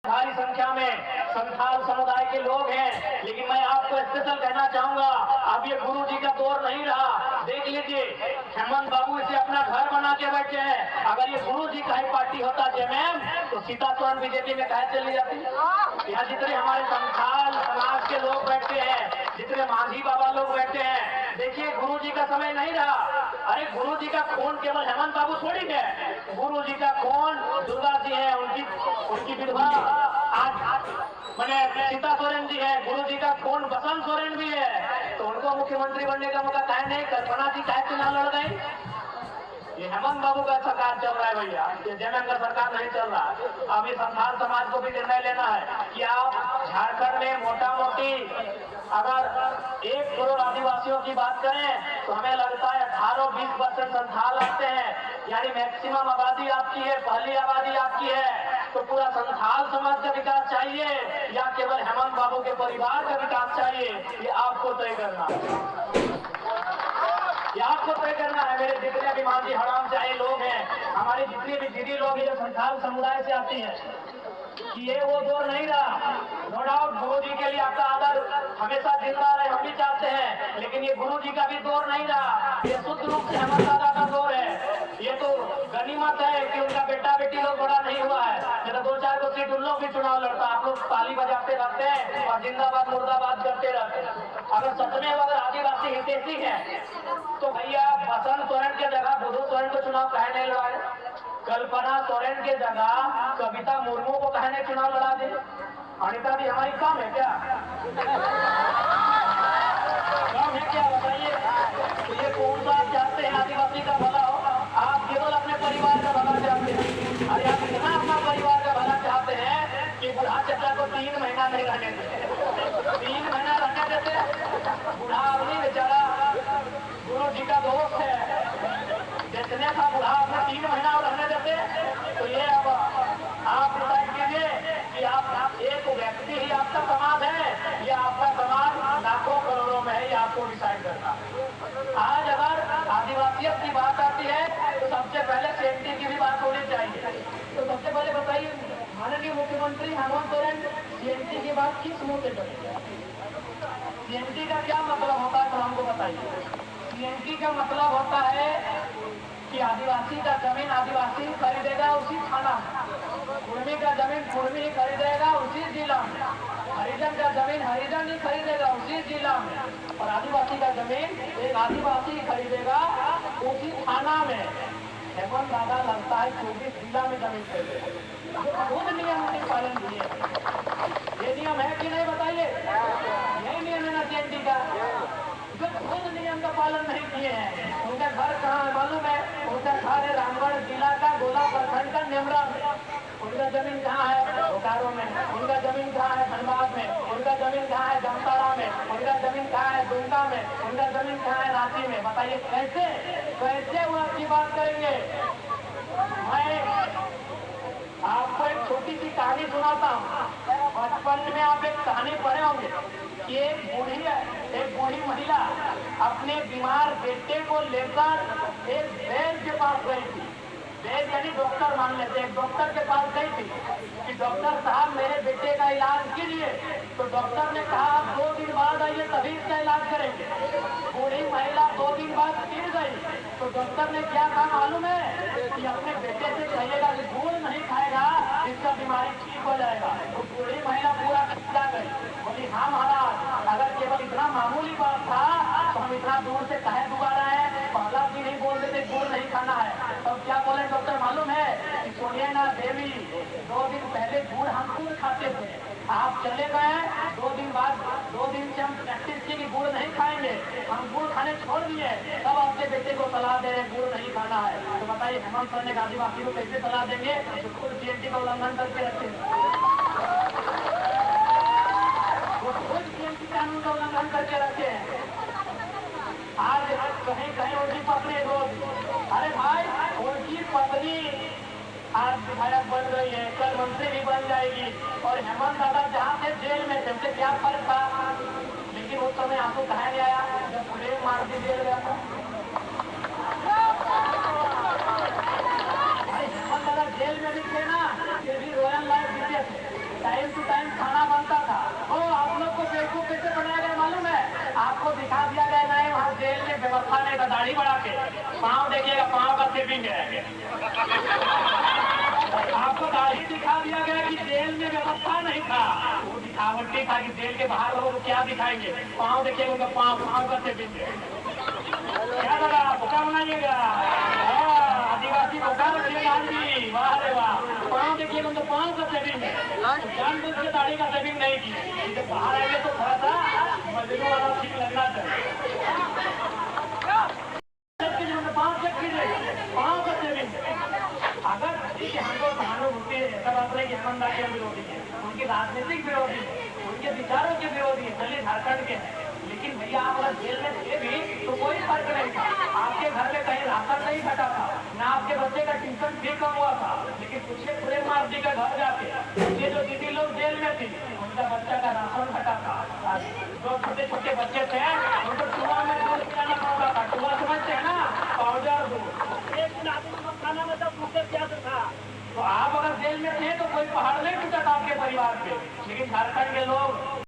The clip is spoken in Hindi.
भारी संख्या में संथाल समुदाय के लोग हैं, लेकिन मैं आपको स्पेशल कहना चाहूंगा, अब ये गुरु जी का दौर नहीं रहा। देख लीजिए, हेमंत बाबू इसे अपना घर बना के बैठे हैं। अगर ये गुरु जी का ही पार्टी होता जेएमएम, तो सीता सोरेन बीजेपी में कहे चली जाती। यहाँ जितने हमारे संथाल समाज के लोग बैठे हैं, जितने मांझी बाबा लोग बैठे हैं, देखिए गुरु जी का समय नहीं रहा। अरे गुरु जी का खून केवल हेमंत बाबू थोड़ी है, गुरु जी का खून दुर्गा जी है, उनकी विधवा आज मैंने सीता सोरेन जी है, गुरु जी का खून बसंत सोरेन भी है। तो उनको मुख्यमंत्री बनने का मौका काहे नहीं, कल्पना जी काहे चुनाव लड़ गई? ये हेमंत बाबू का सरकार चल रहा है भैया, ये जेएमएम का सरकार नहीं चल रहा। अब ये संथाल समाज को भी निर्णय लेना है कि आप झारखंड में मोटा मोटी अगर 1 करोड़ आदिवासियों की बात करें तो हमें लगता है 18-20% संथाल आते हैं, यानी मैक्सिमम आबादी आपकी है, पहली आबादी आपकी है। तो पूरा संथाल समाज का विकास चाहिए या केवल हेमंत बाबू के परिवार का विकास चाहिए, ये आपको तय करना है। ये आपको तय करना है। मेरे जितने भी मांझी हराम चाहे लोग हैं, हमारी जितनी भी दीदी लोग जो संथाल समुदाय से आती हैं, कि ये वो दौर नहीं रहा। नो डाउट गुरु जी के लिए आपका आदर हमेशा जिंदा रहे, हम भी चाहते हैं, लेकिन ये गुरु जी का भी दौर नहीं रहा। ये शुद्ध रूप से हेमंत दादा का दौर है। ये तो गनीमत है कि उनका बेटा बेटी लोग बड़ा नहीं हुआ है, नहीं तो 2-4 को सीट उन लोग भी चुनाव लड़ता। आप लोग ताली बजाते रहते हैं और जिंदाबाद मुर्दाबाद करते रहते हैं। अगर सच में अगर आदिवासी हितैषी है तो भैया बसंत सोरेन के जगह बुधू सोरेन को चुनाव काहे नहीं लड़ाए? कल्पना सोरेन के जगह कविता मुर्मू को कहने चुनाव लड़ा दे। अनिता भी हमारी कम है क्या? कम है क्या बताइए? तो ये कौन सा आप चाहते हैं आदिवासी का भला हो? आप केवल अपने परिवार का भला चाहते हैं। अरे आप इतना अपना परिवार का भला चाहते हैं कि बुढ़ा चचा को 3 महीना नहीं रहने देते। 3 महीना रहने देते। बुढ़ा आदमी बेचारा गुरु जी का दोस्त है, जितने था बुढ़ा अपने 3 महीना रहने देते। तो ये अब आप डिसाइड कीजिए कि आप एक व्यक्ति ही आपका समाज है, ये आपका समाज लाखों करोड़ों में है, ये आपको डिसाइड करना। आज अगर आदिवासियत की बात आती है तो सबसे पहले सेफ्टी की भी बात होनी चाहिए। तो सबसे पहले बताइए, माननीय मुख्यमंत्री हेमंत सोरेन सीएनटी की बात किस मुंह से करेंगे? सीएनटी का क्या मतलब होता है तो हमको बताइए। सीएनटी का मतलब होता है कि आदिवासी का जमीन आदिवासी खरीदेगा उसी थाना में, कुर्मी का जमीन कुर्मी ही खरीदेगा उसी जिला में, हरिजन का जमीन हरिजन ही खरीदेगा उसी जिला में, और आदिवासी का जमीन एक आदिवासी खरीदेगा उसी थाना में। हेमंत दादा लगता है 24 जिला में जमीन खरीदेगा। खुद नियम के पालन किए। ये नियम है कि नहीं बताइए? यही नियम है ना सीएनटी का। जो खुद नियम का पालन नहीं किए हैं, उनका घर कहाँ है मालूम है? उनका घर है रामगढ़ जिला का गोला प्रखंड का नेमरा में। उनका जमीन कहाँ है? बोकारो में। उनका जमीन कहाँ है? धनबाद में। उनका जमीन कहाँ है? जामताड़ा में। उनका जमीन कहाँ है? दुमका में। उनका जमीन कहाँ है? रांची में। बताइए कैसे कैसे वो आपकी बात करेंगे? मैं आपको एक छोटी सी कहानी सुनाता हूँ। बचपन में आप एक कहानी पढ़े होंगे कि एक बूढ़ी महिला अपने बीमार बेटे को लेकर एक वैद्य के पास गई थी। वैद्य यानी डॉक्टर मान लेते, एक डॉक्टर के पास गई थी कि डॉक्टर साहब मेरे बेटे का इलाज कीजिए। तो डॉक्टर ने कहा आप 2 दिन बाद आइए तभी इसका इलाज करेंगे। बूढ़ी महिला 2 दिन बाद फिर गई तो डॉक्टर ने क्या कहा मालूम है? कि अपने बेटे से कहिएगा कि गुड़ नहीं खाएगा, इसका बीमारी ठीक हो जाएगा। तो बूढ़ी महिला पूरा खिंचा गई, बोली हाँ महाराज, अगर केवल इतना मामूली बात था तो हम इतना दूर से कहे दोबारा है, पहला दिन ही बोल देते गुड़ नहीं खाना है। तो क्या बोले डॉक्टर मालूम है? कि सुनिए ना देवी, 2 दिन पहले गुड़ हम गुड़ खाते थे, आप चले गए, 2 दिन बाद 2 दिन से हम प्रैक्टिस की कि गुड़ नहीं खाएंगे, हम गुड़ खाने छोड़ दिए, तब आपके बेटे को सलाह दे रहे गुड़ नहीं खाना है। तो बताइए हेमंत सर ने आदिवासी को कैसे सलाह देंगे? तो खुद सीएनटी का उल्लंघन करके रखे, वो खुद सीएनटी कानून का उल्लंघन करके रखे। आज कहीं कहीं उनकी पत्नी रोज, अरे भाई उनकी पत्नी आज विधायक बन गई है, कल मंत्री भी बन जाएगी, और हेमंत दादा जहाँ से जेल में थे उनसे क्या फर्क था? लेकिन उस समय आंसू कहा नहीं आया जब प्रेम मार दी जेल गया था। हेमंत दादा जेल में भी थे ना, फिर भी रॉयल लाइफ जीते थे। सेविंग है। आपको दाढ़ी दिखा दिया गया कि जेल में व्यवस्था नहीं था, वो दिखावटी था कि जेल के बाहर लोगों को क्या दिखाएंगे। पाँव देखिए उनका, पाँव का सेविंग है। क्या लगा भूखा बनाइएगा, आदिवासी भूखा रखिएगा आज भी। वाह रे वाह, पाँव देखिए उनका, पाँव का सेविंग है। जानबूझ के दाढ़ी का सेविंग नहीं की। जब बाहर आएंगे तो थोड़ा सा मजनू वाला ठीक लगना चाहिए। पाँव का सेविंग है। अगर देखिए हमको सहानुभूति है, ऐसा बात नहीं कि ईमानदार के विरोधी है, उनके राजनीतिक विरोधी है, उनके विचारों के विरोधी है, चलिए झारखंड के हैं। लेकिन भैया आप अगर जेल में थे भी तो कोई फर्क नहीं था। आपके घर में कहीं राशन नहीं घटा था, ना आपके बच्चे का ट्यूशन फी कम हुआ था। लेकिन पूछिए प्रेम जी का घर जाके, ये जो दीदी लोग जेल में थी उनका बच्चा का राशन घटा था। जो छोटे छोटे बच्चे थे उनको चूहा में दूध पिलाना पड़ता था। चूहा समझते हैं ना, पाउडर दूध। एक दिन आदमी को खाना में सब मुझे प्यास था। तो आप अगर जेल में थे तो कोई पहाड़ नहीं टूटा था आपके परिवार पे। लेकिन झारखंड के लोग